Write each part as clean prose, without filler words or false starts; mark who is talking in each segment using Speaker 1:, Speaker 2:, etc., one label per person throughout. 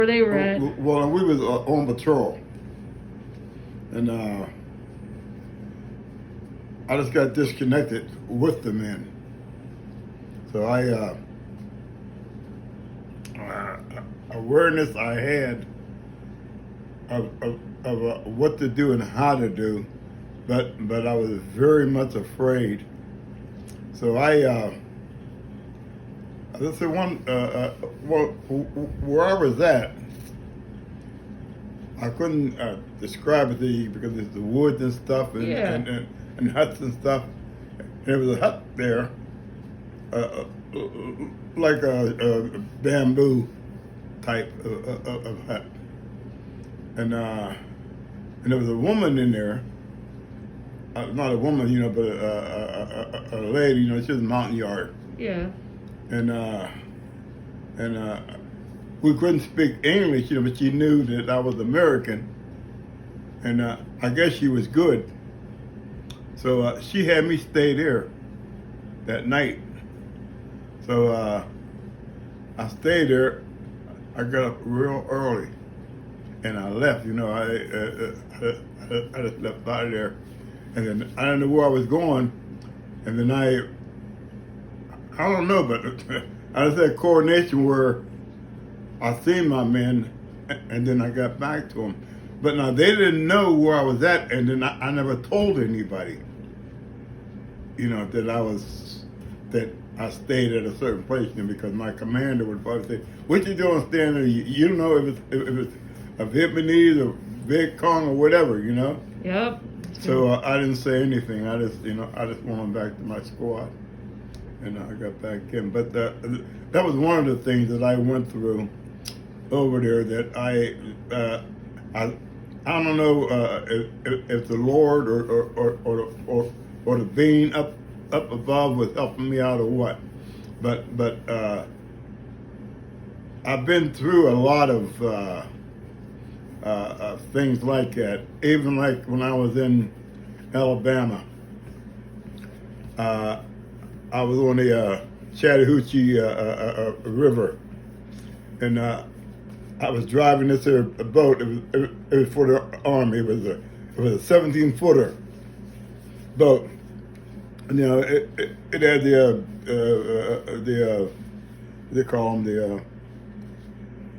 Speaker 1: Where they were at.
Speaker 2: Well, we was on patrol, and I just got disconnected with the men. So awareness I had of what to do and how to do, but I was very much afraid. So this is one. Well, where I was at, I couldn't describe it to you because it's the woods and stuff and huts and stuff. And there was a hut there, like a bamboo type of hut, and there was a woman in there. Not a woman, but a lady. She was a mountain yard.
Speaker 1: Yeah.
Speaker 2: And we couldn't speak English, but she knew that I was American, and I guess she was good. So she had me stay there that night. So I stayed there. I got up real early, and I left. I just left out of there, and then I didn't know where I was going, and then I don't know, but I just had coordination where I seen my men, and then I got back to them. But now they didn't know where I was at, and then I never told anybody, that I stayed at a certain place, because my commander would probably say, "What you doing staying there? You don't know if it's a Vietnamese or Viet Cong or whatever,
Speaker 1: Yep.
Speaker 2: So I didn't say anything. I just went back to my squad. And I got back in. But that was one of the things that I went through over there that I don't know if the Lord or the being up above was helping me out or what. But I've been through a lot of things like that. Even like when I was in Alabama. I was on the Chattahoochee River, and I was driving this boat. It was for the Army. It was a 17-footer boat. And, it had they call them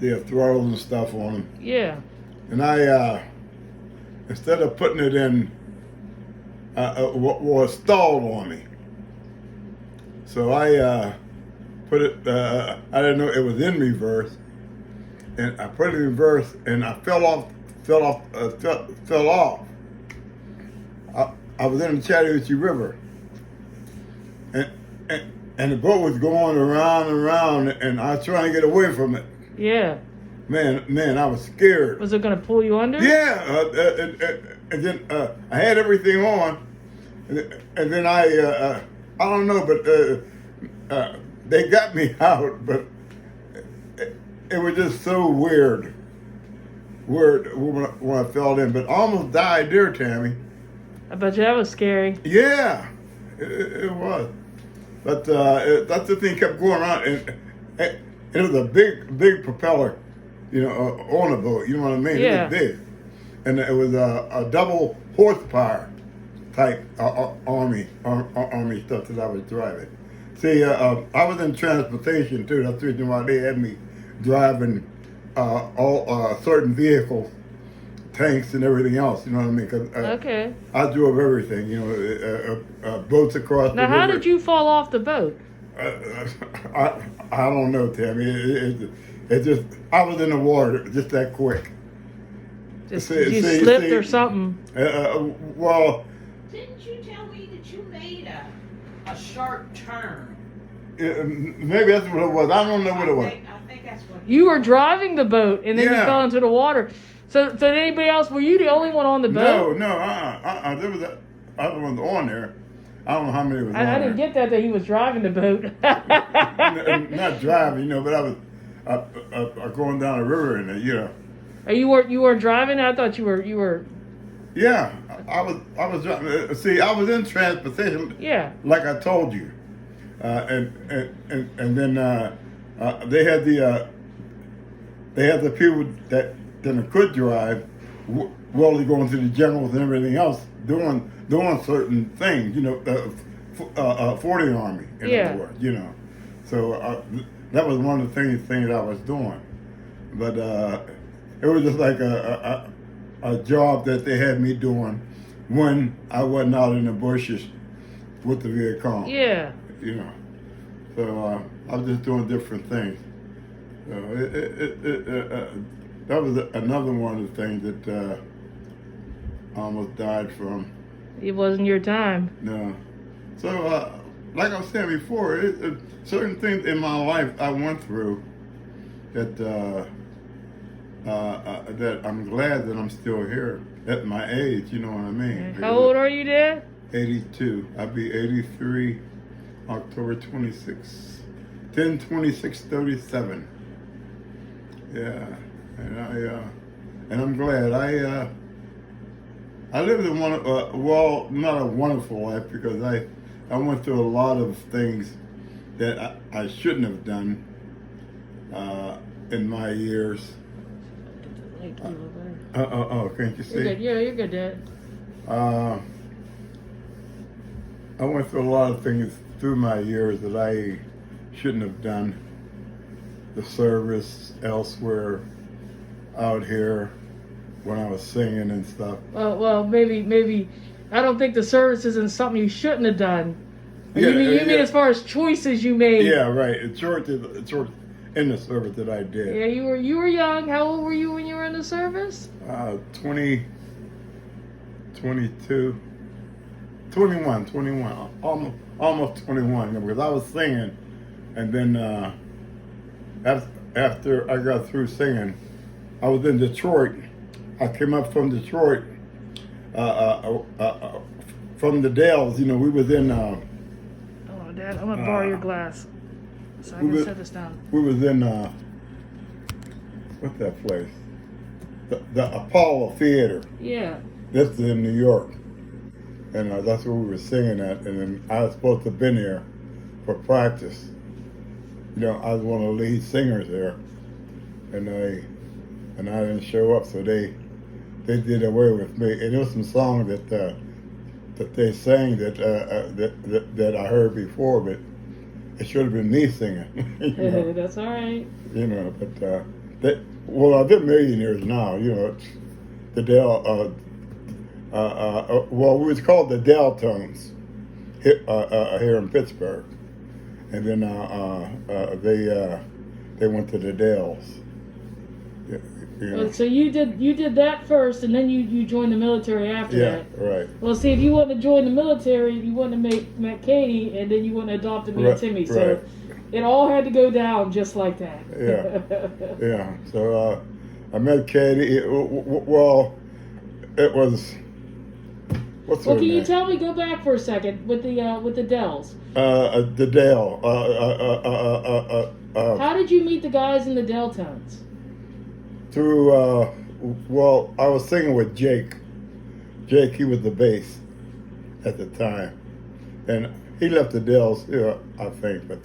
Speaker 2: the throttles and stuff on them.
Speaker 1: Yeah.
Speaker 2: And I instead of putting it in, was stalled on me. So I put it. I didn't know it was in reverse, and I put it in reverse, and I fell off. I was in the Chattahoochee River, and the boat was going around and around, and I was trying to get away from it.
Speaker 1: Yeah.
Speaker 2: Man, I was scared.
Speaker 1: Was it going to pull you under?
Speaker 2: Yeah, and then I had everything on, and then I don't know, but they got me out, but it was just so weird when I fell in. But I almost died there, Tammy.
Speaker 1: I bet you that was scary.
Speaker 2: Yeah, it was. But that's the thing kept going around, and it was a big propeller, on the boat. You know what I mean?
Speaker 1: Yeah.
Speaker 2: It was big, and it was a double horsepower type army stuff that I was driving. See, I was in transportation too. That's the reason why they had me driving all certain vehicles, tanks, and everything else. You know what I mean? 'Cause,
Speaker 1: Okay.
Speaker 2: I drove everything. Boats across the
Speaker 1: Now,
Speaker 2: river.
Speaker 1: how did you fall off the boat?
Speaker 2: I don't know, Tammy. It just I was in the water just that quick.
Speaker 1: Just you slipped or something?
Speaker 2: Well.
Speaker 3: Didn't you tell me that you made a sharp turn?
Speaker 2: Maybe that's what it was. I don't know what it was.
Speaker 3: I think that's what
Speaker 1: You were driving the boat and then you
Speaker 2: Yeah.
Speaker 1: fell into the water. So did anybody else? Were you the only one on the boat?
Speaker 2: No. There was other ones on there. I don't know how many was on
Speaker 1: I
Speaker 2: there.
Speaker 1: didn't get that he was driving the boat.
Speaker 2: Not driving, but I was going down the river and
Speaker 1: You weren't driving? I thought you were.
Speaker 2: Yeah, I was driving. See, I was in transportation.
Speaker 1: Yeah.
Speaker 2: Like I told you, and then they had they had the people that could drive, really going to the jungles and everything else, doing certain things, 40 Army, in
Speaker 1: Yeah.
Speaker 2: other words, So that was one of the things I was doing. But it was just like a job that they had me doing when I wasn't out in the bushes with the Viet Cong.
Speaker 1: Yeah.
Speaker 2: So I was just doing different things. So that was another one of the things that I almost died from.
Speaker 1: It wasn't your time.
Speaker 2: No. So like I was saying before, certain things in my life I went through that that I'm glad that I'm still here at my age. You know what I mean?
Speaker 1: How old are you, Dad?
Speaker 2: 82. I'll be 83 October 26. 10/26/37. Yeah, and I'm glad I lived in one not a wonderful life, because I went through a lot of things that I shouldn't have done in my years. Can't you see?
Speaker 1: You're good. Yeah, you're good, Dad.
Speaker 2: I went through a lot of things through my years that I shouldn't have done. The service elsewhere, out here, when I was singing and stuff.
Speaker 1: Well, maybe. I don't think the service isn't something you shouldn't have done.
Speaker 2: Yeah,
Speaker 1: you mean as far as choices you made?
Speaker 2: Yeah, right. It's short in the service that I did.
Speaker 1: Yeah, you were young. How old were you when you were in the service?
Speaker 2: 20, 22, 21, almost 21. Because I was singing, and then after I got through singing, I was in Detroit. I came up from Detroit, from the Dells. We was in.
Speaker 1: Oh, Dad, I'm gonna borrow your glass so I can set this down.
Speaker 2: We was in what's that place? The Apollo Theater.
Speaker 1: Yeah.
Speaker 2: This is in New York, and that's where we were singing at. And then I was supposed to have been there for practice. I was one of the lead singers there, and I didn't show up, so they did away with me. And there was some songs that they sang that I heard before, but it should have been me singing.
Speaker 1: That's all right.
Speaker 2: But they're millionaires now. The Del. Well, we was called the Deltones here in Pittsburgh, and then they went to the Dells.
Speaker 1: So you did that first, and then you joined the military after that.
Speaker 2: Yeah, right.
Speaker 1: Well, see, if you wouldn't have joined the military, you wouldn't have met Katie, and then you wouldn't have adopted me and Timmy. So
Speaker 2: Right.
Speaker 1: it all had to go down just like that.
Speaker 2: Yeah. Yeah. So I met Katie. Well, it was. What's her
Speaker 1: Well, can
Speaker 2: name?
Speaker 1: you tell me? Go back for a second with the Dells.
Speaker 2: The Dell.
Speaker 1: How did you meet the guys in the Deltones?
Speaker 2: Through well, I was singing with Jake. Jake, he was the bass at the time, and he left the Dells, I think, but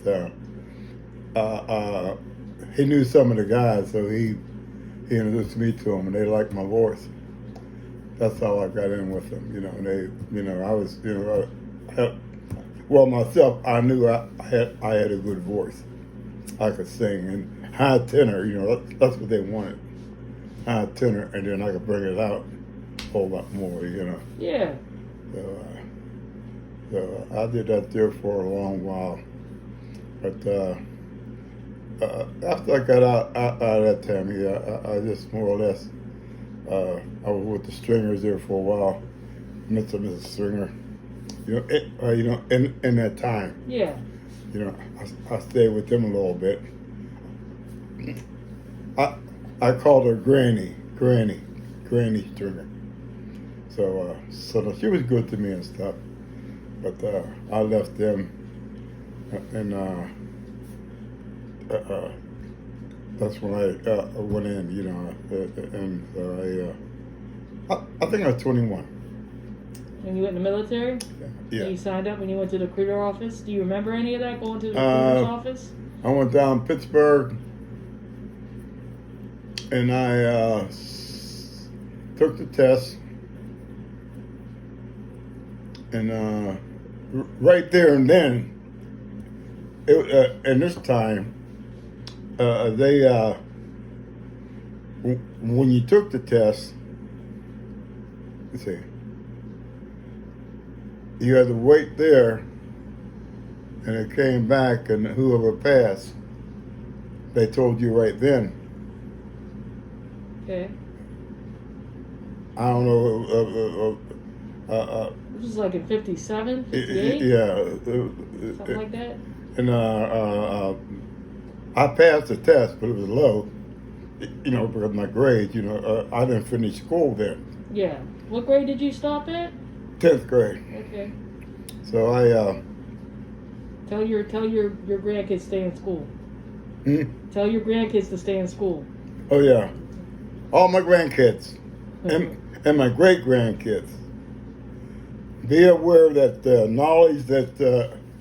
Speaker 2: he knew some of the guys, so he introduced me to them, and they liked my voice. That's how I got in with them, and they, I was, myself, I knew I had a good voice. I could sing, and high tenor, that's what they wanted. High tenor, and then I could bring it out a whole lot more,
Speaker 1: Yeah.
Speaker 2: So I did that there for a long while. But after I got out of that time, I just more or less, I was with the Stringers there for a while. Mr. Stringer. In that time.
Speaker 1: Yeah.
Speaker 2: I stayed with them a little bit. I called her Granny Stringer. So she was good to me and stuff. But I left them, and that's when I went in, and I think I was 21.
Speaker 1: When you went in the military?
Speaker 2: Yeah.
Speaker 1: And you signed up when you went to the recruiter office? Do you remember any of that, going to the recruiter's office?
Speaker 2: I went down Pittsburgh, and I took the test, and right there and then, and this time, they when you took the test, let's see, you had to wait there, and it came back, and whoever passed, they told you right then.
Speaker 1: Okay.
Speaker 2: I don't know.
Speaker 1: This was like in 57, 58?
Speaker 2: Yeah.
Speaker 1: Something like that?
Speaker 2: And I passed the test, but it was low. You know, because of my grades. You know, I didn't finish school then.
Speaker 1: Yeah. What grade did you stop at?
Speaker 2: 10th grade.
Speaker 1: Okay.
Speaker 2: So I.
Speaker 1: Tell your grandkids to stay in school.
Speaker 2: Hmm?
Speaker 1: Tell your grandkids to stay in school.
Speaker 2: Oh yeah, all my grandkids and my great grandkids. Be aware that the knowledge that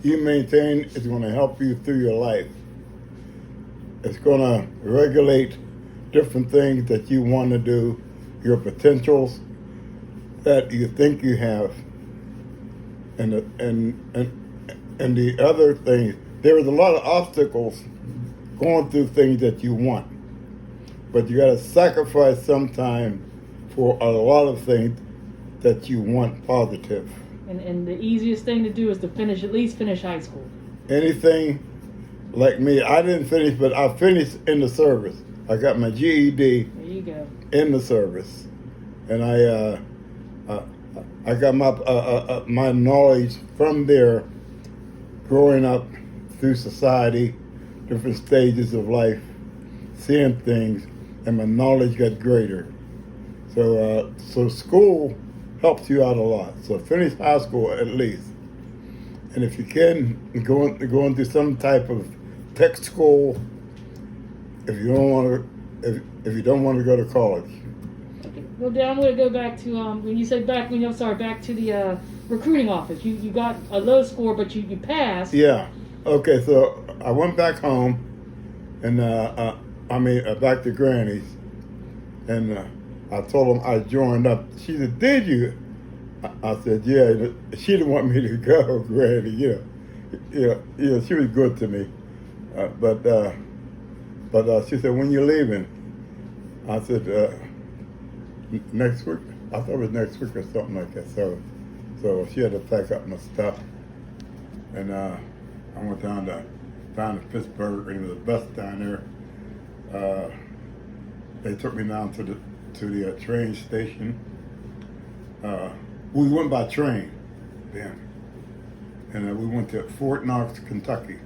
Speaker 2: you maintain is going to help you through your life. It's going to regulate different things that you want to do, your potentials that you think you have, and the other things. There is a lot of obstacles going through things that you want, but you got to sacrifice some time for a lot of things that you want positive.
Speaker 1: And the easiest thing to do is to at least finish high school.
Speaker 2: Anything like me, I didn't finish, but I finished in the service. I got my GED
Speaker 1: There you go.
Speaker 2: in the service, and I got my knowledge from there, growing up through society, different stages of life, seeing things, and my knowledge got greater. So school helps you out a lot. So finish high school at least, and if you can, go into some type of tech school. If you don't want to, if you don't want to go to college.
Speaker 1: Okay. Well, Dan, I'm going to go back to when you said back to the recruiting office. You got a low score, but you passed.
Speaker 2: Yeah. Okay. So I went back home, and back to Granny's, and I told them I joined up. She said, "Did you?" I said, "Yeah." She didn't want me to go, Granny. Yeah. She was good to me, but she said, "When you leaving?" I said, "Next week." I thought it was next week or something like that. So she had to pack up my stuff, and I went down to Pittsburgh, and it was the bus down there. They took me down to the train station. We went by train then, and we went to Fort Knox, Kentucky.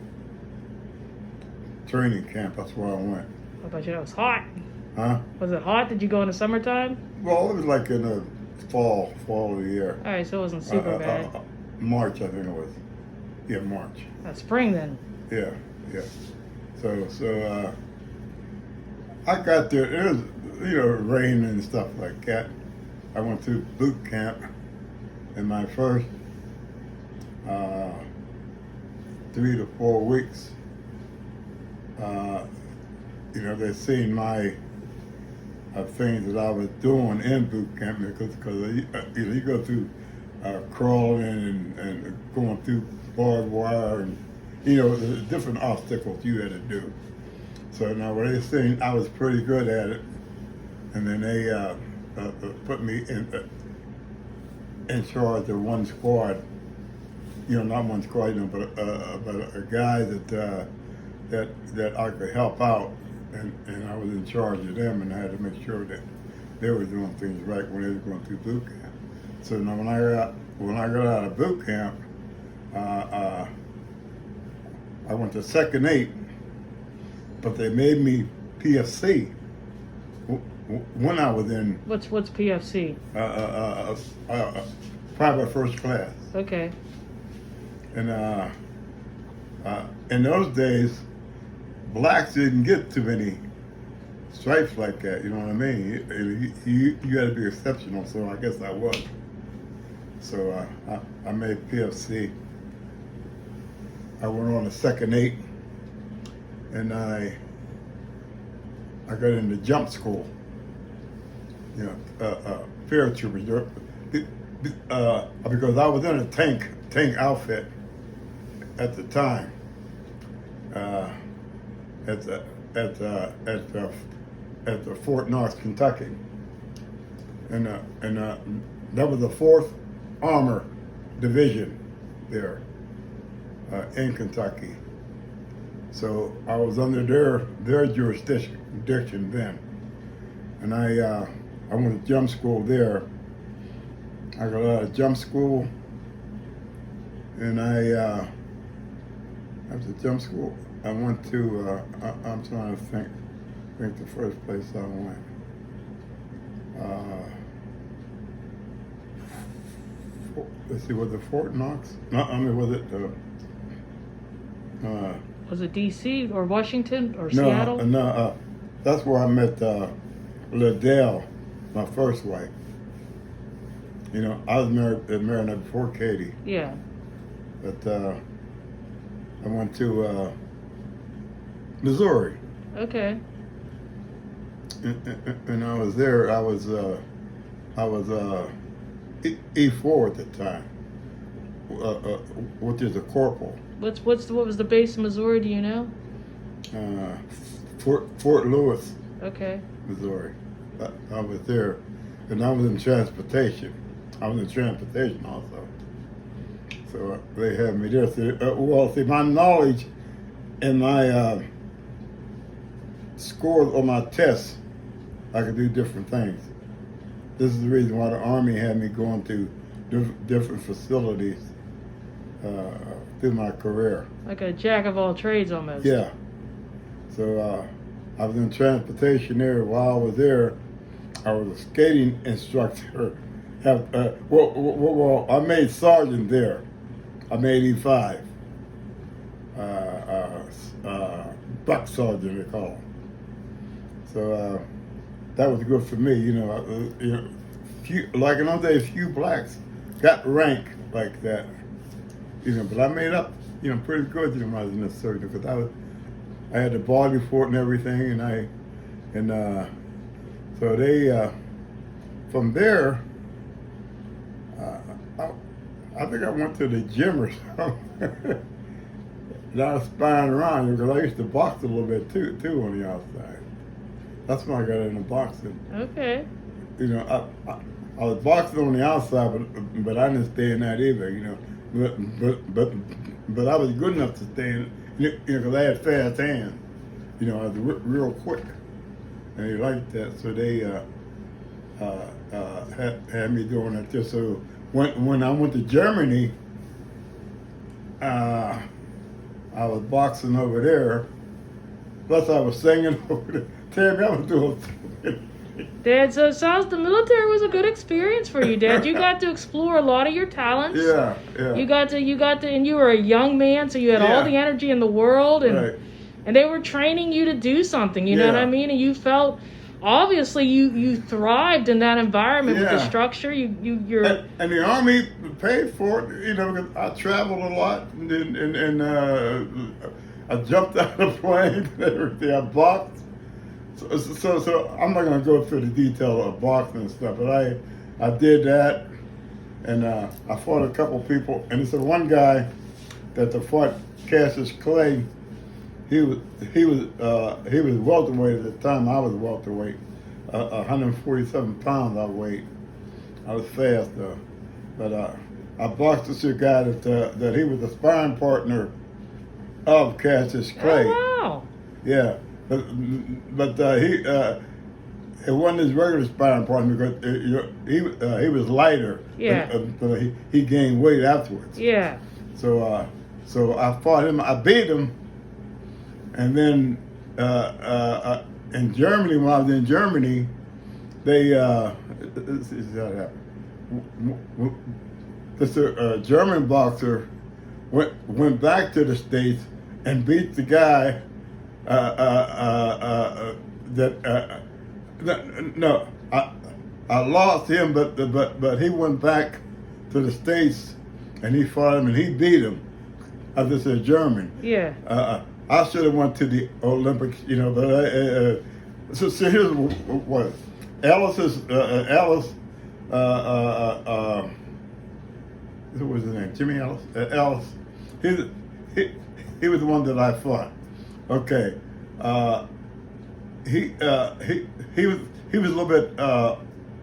Speaker 2: Training camp. That's where I went.
Speaker 1: I bet you that was hot.
Speaker 2: Huh?
Speaker 1: Was it hot? Did you go in the summertime?
Speaker 2: Well, it was like in the fall of the year.
Speaker 1: All right, so it wasn't super bad.
Speaker 2: March, I think it was. Yeah, March.
Speaker 1: That's spring then.
Speaker 2: Yeah. So I got there. It was, rain and stuff like that. I went to boot camp, in my first 3 to 4 weeks. They seen my things that I was doing in boot camp because you go through crawling and going through barbed wire and the different obstacles you had to do. So now when they seen I was pretty good at it, and then they put me in charge of one squad. Not one squad, but a guy that I could help out, and I was in charge of them, and I had to make sure that they were doing things right when they were going through boot camp. So now when I got out of boot camp, I went to Second 8, but they made me PFC when I was in.
Speaker 1: What's PFC?
Speaker 2: Private first class.
Speaker 1: Okay.
Speaker 2: And in those days, blacks didn't get too many stripes like that. You know what I mean? You got to be exceptional. So I guess I was. So I made PFC. I went on a Second 8, and I I got into jump school. You know, paratrooper. Because I was in a tank outfit at the time. At the Fort Knox, Kentucky, and that was the 4th Armor Division there in Kentucky. So I was under their jurisdiction then, and I went to jump school there. I got out of jump school, and after jump school, I went to. I'm trying to think the first place I went. Let's see, was it Fort Knox? No, I mean, was it?
Speaker 1: Was it D.C. or Washington or Seattle?
Speaker 2: No, that's where I met Liddell, my first wife. You know, I was married before Katie.
Speaker 1: Yeah.
Speaker 2: But I went to Missouri.
Speaker 1: Okay.
Speaker 2: And I was there. I was E4 at the time, which is a corporal.
Speaker 1: What was the base in Missouri? Do you know?
Speaker 2: Fort Lewis,
Speaker 1: Okay.
Speaker 2: Missouri. I was there, and I was in transportation. I was in transportation also. So they had me there. So, see, my knowledge and my scores on my tests, I could do different things. This is the reason why the Army had me going to different facilities through my career.
Speaker 1: Like a jack of all trades almost.
Speaker 2: Yeah. So I was in transportation there. While I was there, I was a skating instructor. Well, I made sergeant there. I made E5. Buck sergeant, they call him. So that was good for me, you know. Like in those days, few blacks got rank like that, you know. But I made up, you know, pretty good, you know, when I was in the service, because I had the body for it and everything, and so they from there. I think I went to the gym or something. And I was spying around because I used to box a little bit too on the outside. That's when I got into boxing.
Speaker 1: Okay.
Speaker 2: You know, I was boxing on the outside, but I didn't stay in that either. You know, but I was good enough to stay in. You know, because I had fast hands. You know, I was real quick, and they liked that. So they had me doing that just so. When I went to Germany, I was boxing over there. Plus, I was singing over there. Tammy, I was doing.
Speaker 1: Dad, so it sounds the military was a good experience for you, Dad. You got to explore a lot of your talents.
Speaker 2: Yeah.
Speaker 1: You got to, and you were a young man, so you had all the energy in the world, and
Speaker 2: Right.
Speaker 1: and they were training you to do something. You know what I mean? And you felt. Obviously, you thrived in that environment with the structure. You're
Speaker 2: and the Army paid for it, you know, because I traveled a lot, and I jumped out of the plane and everything. I boxed. So I'm not gonna go through the detail of boxing and stuff, but I did that, and I fought a couple people, and it's one guy that fought Cassius Clay. He was welterweight at the time. I was welterweight, 147 pounds I weighed. I was fast though, but I boxed this guy that he was the sparring partner of Cassius Clay.
Speaker 1: Oh, wow.
Speaker 2: Yeah, but he it wasn't his regular sparring partner because he was lighter.
Speaker 1: Yeah.
Speaker 2: But he gained weight afterwards.
Speaker 1: Yeah.
Speaker 2: So I fought him. I beat him. And then in Germany, when I was in Germany, they this German boxer went back to the States and beat the guy I lost him, but he went back to the States and he fought him and he beat him. I just said German.
Speaker 1: Yeah.
Speaker 2: I should have went to the Olympics, you know, but So here's what Alice's Alice. What was his name? Jimmy Ellis. Ellis. He he was the one that I fought. Okay. He he was a little bit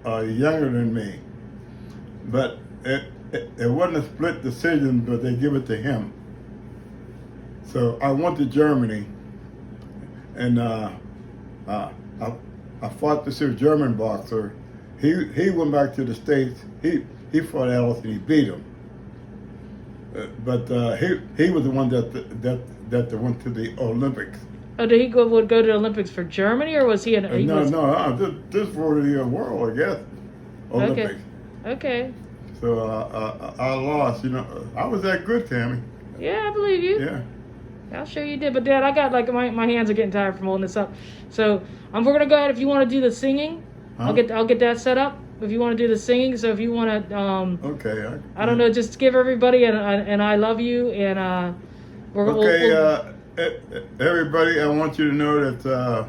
Speaker 2: younger than me, but it wasn't a split decision, but they give it to him. So I went to Germany, and I fought this here German boxer. He went back to the States. He fought Ellis and he beat him. But he was the one that went to the Olympics.
Speaker 1: Oh, did he would go to the Olympics for Germany, or was he in?
Speaker 2: This for the world, I guess. Olympics.
Speaker 1: Okay.
Speaker 2: So I lost. I was that good, Tammy.
Speaker 1: Yeah, I believe you.
Speaker 2: Yeah.
Speaker 1: I'll show you did. But Dad, I got my hands are getting tired from holding this up. So we're gonna go ahead. If you want to do the singing,
Speaker 2: Huh?
Speaker 1: I'll get that set up. If you want to do the singing, so if you want to,
Speaker 2: Okay.
Speaker 1: I don't know, just give everybody and I love you and
Speaker 2: Everybody, I want you to know that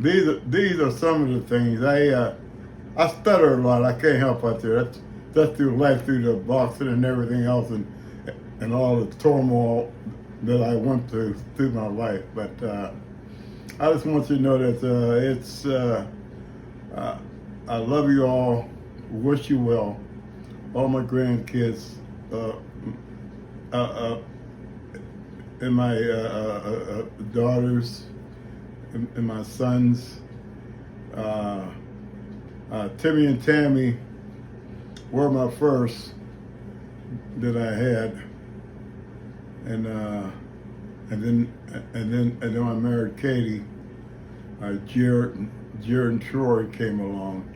Speaker 2: these are some of the things I stutter a lot. I can't help out there. That's through life, through the boxing and everything else, and all the turmoil that I went through my life. But I just want you to know that I love you all. Wish you well. All my grandkids, and my daughters, and my sons. Timmy and Tammy were my first that I had, and then I married Katie. Jared and Troy came along.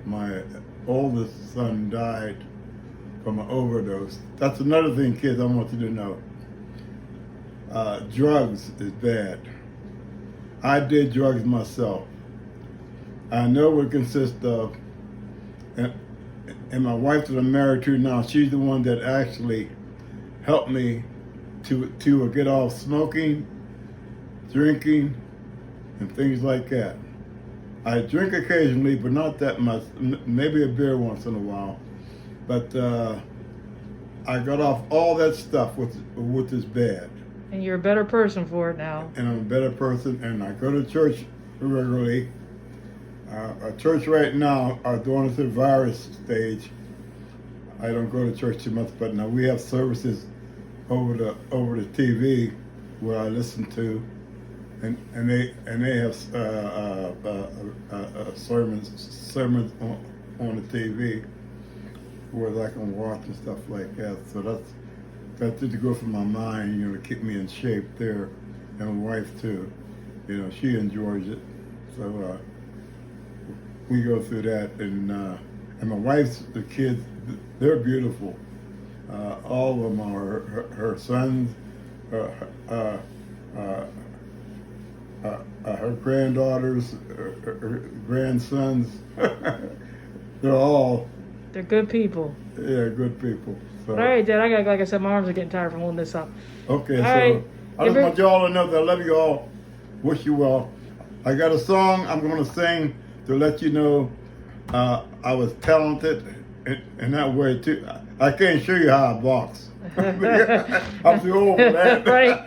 Speaker 2: My oldest son died from an overdose. That's another thing, kids, I want you to know. Drugs is bad. I did drugs myself. I know what it consists of. And my wife that I'm married to now, she's the one that actually helped me to get off smoking, drinking, and things like that. I drink occasionally, but not that much. Maybe a beer once in a while. But I got off all that stuff, which is bad.
Speaker 1: And you're a better person for it now.
Speaker 2: And I'm a better person, and I go to church regularly. Our church right now are going into the virus stage. I don't go to church too much, but now we have services over the TV where I listen to, and they have sermons on the TV where I can watch and stuff like that. So that's just to go for my mind, to keep me in shape there, and my wife too. She enjoys it. So we go through that, and my wife's the kids, they're beautiful. All of them are her sons, her granddaughters, her grandsons.
Speaker 1: They're good people.
Speaker 2: Yeah, good people. So.
Speaker 1: All right, Dad. Like I said, my arms are getting tired from holding this up.
Speaker 2: Okay,
Speaker 1: all
Speaker 2: so
Speaker 1: right.
Speaker 2: I just want you all to know that I love you all. Wish you well. I got a song I'm going to sing to let you know I was talented in that way too. I can't show you how I box. I'm too old for that.
Speaker 1: right.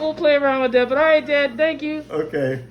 Speaker 1: We'll play around with that. But all right, Dad. Thank you.
Speaker 2: Okay.